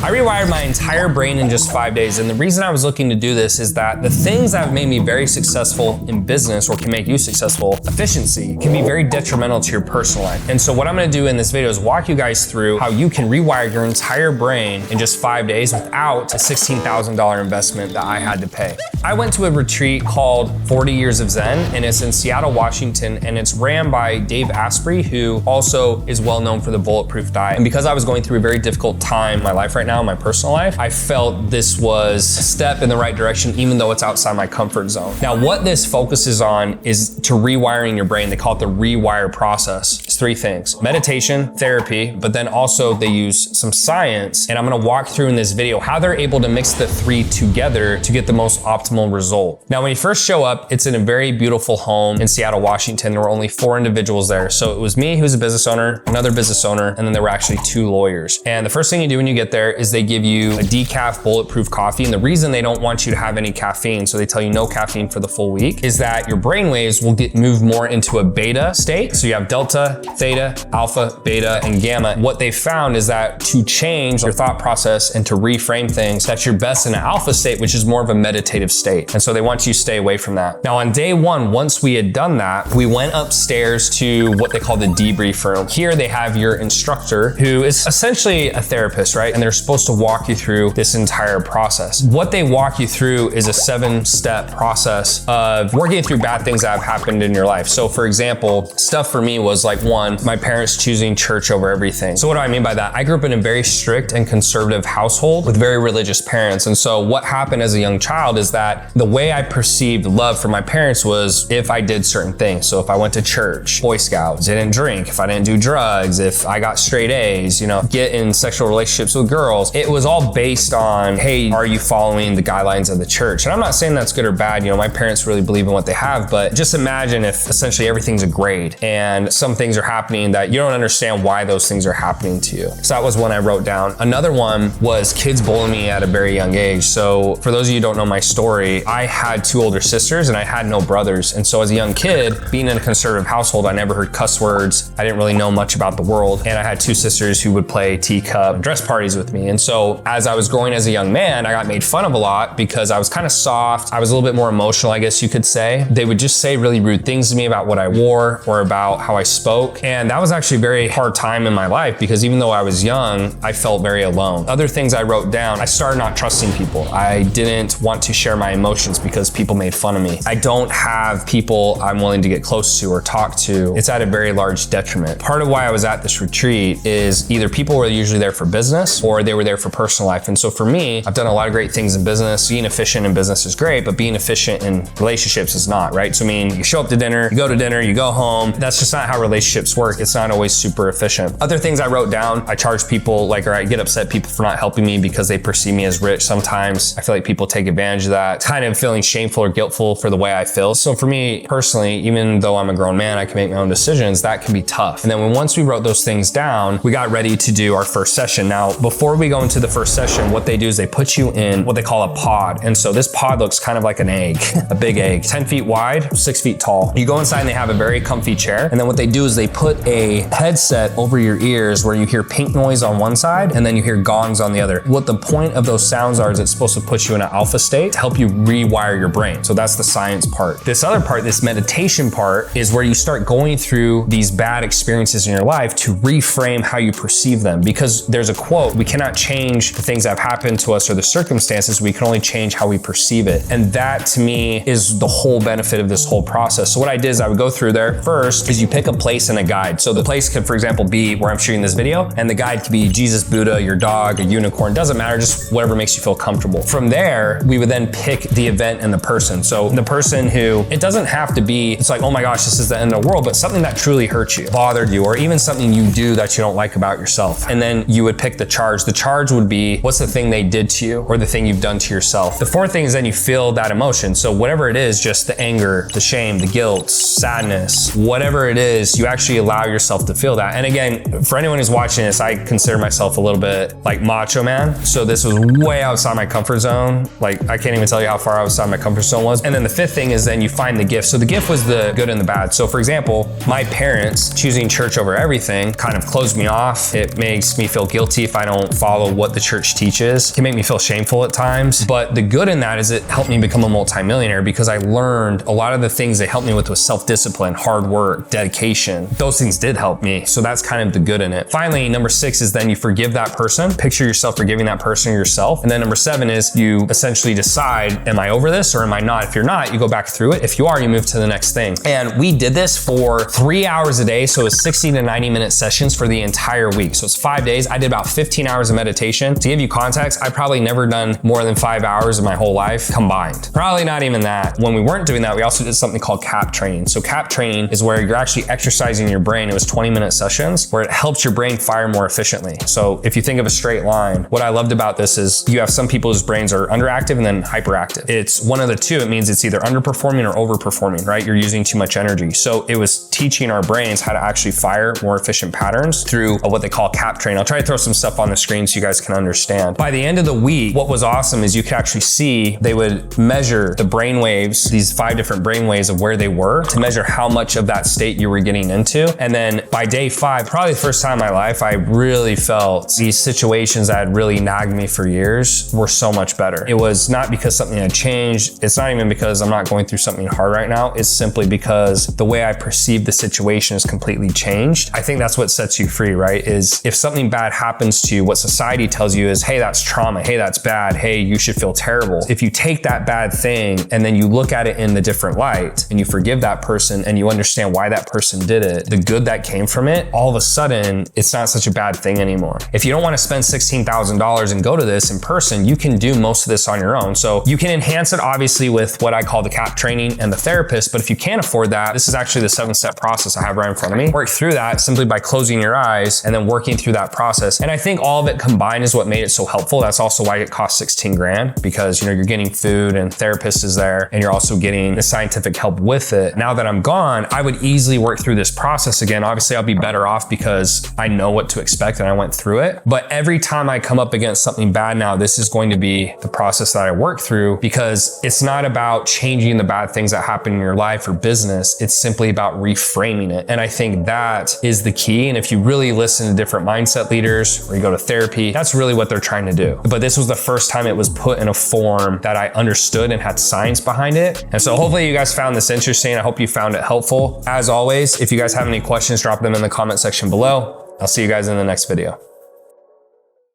I rewired my entire brain in just 5 days. And the reason I was looking to do this is that the things that have made me very successful in business or can make you successful, efficiency, can be very detrimental to your personal life. And so what I'm gonna do in this video is walk you guys through how you can rewire your entire brain in just 5 days without a $16,000 investment that I had to pay. I went to a retreat called 40 Years of Zen, and it's in Seattle, Washington, and it's ran by Dave Asprey, who also is well known for the bulletproof diet. And because I was going through a very difficult time in my life right now, in my personal life, I felt this was a step in the right direction, even though it's outside my comfort zone. Now, what this focuses on is to rewiring your brain. They call it the rewire process. It's 3 things: meditation, therapy, but then also they use some science. And I'm gonna walk through in this video how they're able to mix the 3 together to get the most optimal result. Now, when you first show up, it's in a very beautiful home in Seattle, Washington. There were only 4 individuals there. So it was me, who's a business owner, another business owner, and then there were actually 2 lawyers. And the first thing you do when you get there is they give you a decaf bulletproof coffee. And the reason they don't want you to have any caffeine, so they tell you no caffeine for the full week, is that your brain waves will move more into a beta state. So you have delta, theta, alpha, beta, and gamma. What they found is that to change your thought process and to reframe things, that you're best in an alpha state, which is more of a meditative state. And so they want you to stay away from that. Now on day 1, once we had done that, we went upstairs to what they call the debrief room. Here they have your instructor, who is essentially a therapist, right? And they're supposed to walk you through this entire process. What they walk you through is a 7-step process of working through bad things that have happened in your life. So for example, stuff for me was like, 1, my parents choosing church over everything. So what do I mean by that? I grew up in a very strict and conservative household with very religious parents. And so what happened as a young child is that the way I perceived love from my parents was if I did certain things. So if I went to church, Boy Scouts, didn't drink, if I didn't do drugs, if I got straight A's, get in sexual relationships with girls, it was all based on, hey, are you following the guidelines of the church? And I'm not saying that's good or bad. My parents really believe in what they have, but just imagine if essentially everything's a grade and some things are happening that you don't understand why those things are happening to you. So that was one I wrote down. Another one was kids bullying me at a very young age. So for those of you who don't know my story, I had 2 older sisters and I had no brothers. And so as a young kid, being in a conservative household, I never heard cuss words. I didn't really know much about the world. And I had 2 sisters who would play teacup dress parties with me. And so as I was growing as a young man, I got made fun of a lot because I was kind of soft. I was a little bit more emotional, I guess you could say. They would just say really rude things to me about what I wore or about how I spoke. And that was actually a very hard time in my life because even though I was young, I felt very alone. Other things I wrote down, I started not trusting people. I didn't want to share my emotions because people made fun of me. I don't have people I'm willing to get close to or talk to. It's at a very large detriment. Part of why I was at this retreat is either people were usually there for business or they were there for personal life. And so for me, I've done a lot of great things in business. Being efficient in business is great, but being efficient in relationships is not, right? So I mean, you show up to dinner, you go to dinner, you go home. That's just not how relationships work. It's not always super efficient. Other things I wrote down, I charge people or I get upset people for not helping me because they perceive me as rich. Sometimes I feel like people take advantage of that, kind of feeling shameful or guiltful for the way I feel. So for me personally, even though I'm a grown man, I can make my own decisions. That can be tough. And then once we wrote those things down, we got ready to do our first session. Now, before we go into the first session, what they do is they put you in what they call a pod. And so this pod looks kind of like an egg, a big egg, 10 feet wide, 6 feet tall. You go inside and they have a very comfy chair. And then what they do is they put a headset over your ears where you hear pink noise on one side and then you hear gongs on the other. What the point of those sounds are is it's supposed to put you in an alpha state to help you rewire your brain. So that's the science part. This other part, this meditation part, is where you start going through these bad experiences in your life to reframe how you perceive them. Because there's a quote, we cannot change the things that have happened to us or the circumstances, we can only change how we perceive it. And that to me is the whole benefit of this whole process. So what I did is I would go through there. First is you pick a place and a guide. So the place could, for example, be where I'm shooting this video, and the guide could be Jesus, Buddha, your dog, a unicorn, doesn't matter, just whatever makes you feel comfortable. From there, we would then pick the event and the person. So the person who, it doesn't have to be, it's like, oh my gosh, this is the end of the world, but something that truly hurt you, bothered you, or even something you do that you don't like about yourself. And then you would pick the charge. The charge would be, what's the thing they did to you or the thing you've done to yourself? The 4th thing is then you feel that emotion. So whatever it is, just the anger, the shame, the guilt, sadness, whatever it is, you actually allow yourself to feel that. And again, for anyone who's watching this, I consider myself a little bit like macho man. So this was way outside my comfort zone. Like I can't even tell you how far outside my comfort zone was. And then the 5th thing is then you find the gift. So the gift was the good and the bad. So for example, my parents choosing church over everything kind of closed me off. It makes me feel guilty if I don't follow follow what the church teaches. It can make me feel shameful at times, but the good in that is it helped me become a multimillionaire because I learned a lot of the things they helped me with was self-discipline, hard work, dedication. Those things did help me. So that's kind of the good in it. Finally, number 6 is then you forgive that person. Picture yourself forgiving that person or yourself. And then number 7 is you essentially decide, am I over this or am I not? If you're not, you go back through it. If you are, you move to the next thing. And we did this for 3 hours a day. So it was 60 to 90 minute sessions for the entire week. So it's 5 days. I did about 15 hours of meditation. To give you context, I probably never done more than 5 hours in my whole life combined. Probably not even that. When we weren't doing that, we also did something called CAP training. So CAP training is where you're actually exercising your brain. It was 20-minute sessions where it helps your brain fire more efficiently. So if you think of a straight line, what I loved about this is you have some people whose brains are underactive and then hyperactive. It's one of the two. It means it's either underperforming or overperforming, right? You're using too much energy. So it was teaching our brains how to actually fire more efficient patterns through what they call CAP training. I'll try to throw some stuff on the screen so you guys can understand. By the end of the week, what was awesome is you could actually see they would measure the brain waves, these 5 different brain waves of where they were to measure how much of that state you were getting into. And then by day 5, probably the first time in my life, I really felt these situations that had really nagged me for years were so much better. It was not because something had changed. It's not even because I'm not going through something hard right now. It's simply because the way I perceive the situation is completely changed. I think that's what sets you free, right? Is if something bad happens to you, what society tells you is, hey, that's trauma. Hey, that's bad. Hey, you should feel terrible. If you take that bad thing and then you look at it in the different light and you forgive that person and you understand why that person did it, the good that came from it, all of a sudden, it's not such a bad thing anymore. If you don't want to spend $16,000 and go to this in person, you can do most of this on your own. So you can enhance it obviously with what I call the CAP training and the therapist, but if you can't afford that, this is actually the 7-step process I have right in front of me. Work through that simply by closing your eyes and then working through that process. And I think all of it combined is what made it so helpful. That's also why it costs 16 grand because you're getting food and therapist is there and you're also getting the scientific help with it. Now that I'm gone, I would easily work through this process again. Obviously I'll be better off because I know what to expect and I went through it. But every time I come up against something bad now, this is going to be the process that I work through because it's not about changing the bad things that happen in your life or business. It's simply about reframing it. And I think that is the key. And if you really listen to different mindset leaders or you go to therapy, that's really what they're trying to do. But this was the first time it was put in a form that I understood and had science behind it. And so hopefully you guys found this interesting. I hope you found it helpful. As always, if you guys have any questions, drop them in the comment section below. I'll see you guys in the next video.